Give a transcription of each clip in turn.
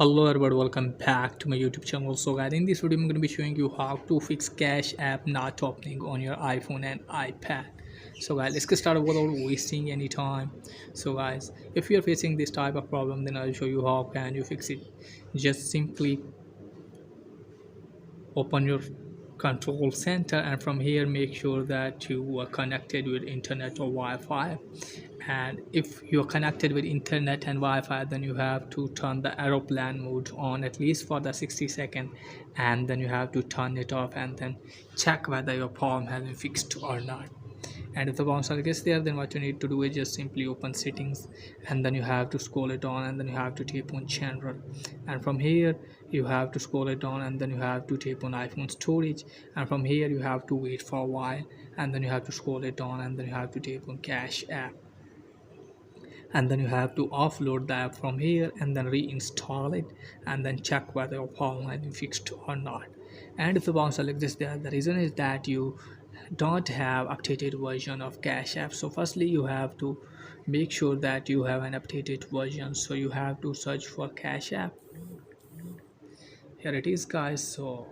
Hello everybody, welcome back to my YouTube channel. So guys, in this video I'm going to be showing you how to fix cache app not opening on your iPhone and iPad. So guys, let's get started without wasting any time. So guys, if you're facing this type of problem, then I'll show you how can you fix it. Just simply open your control center, and from here make sure that you are connected with internet or Wi-Fi. And if you're connected with internet and Wi-Fi, then you have to turn the aeroplane mode on at least for the 60 seconds, and then you have to turn it off and then check whether your problem has been fixed or not. And if the bouncer gets there, then what you need to do is just simply open settings, and then you have to scroll it on, and then you have to tap on general, and from here you have to scroll it on, and then you have to tap on iPhone storage, and from here you have to wait for a while, and then you have to scroll it on, and then you have to tap on cache app, and then you have to offload the app from here and then reinstall it, and then check whether your problem has been fixed or not. And if the bouncer like this there, the reason is that you don't have updated version of cache app. So firstly you have to make sure that you have an updated version, so you have to search for cache app. Here it is guys. So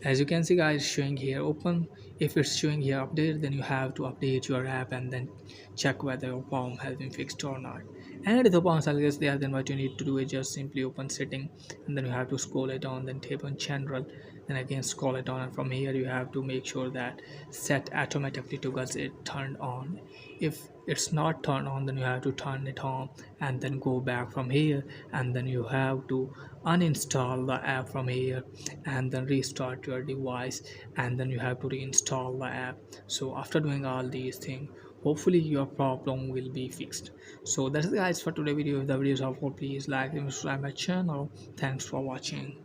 as you can see guys, showing here open. If it's showing here update, then you have to update your app and then check whether your problem has been fixed or not. And if the problem is there, then what you need to do is just simply open setting, and then you have to scroll it on, then tap on general, then again scroll it on, and from here you have to make sure that set automatically toggles it turned on. If it's not turned on, then you have to turn it on and then go back from here, and then you have to uninstall the app from here and then restart your device, and then you have to reinstall the app. So after doing all these things, hopefully your problem will be fixed. So that's it guys for today video. If the video is helpful, please like and subscribe my channel. Thanks for watching.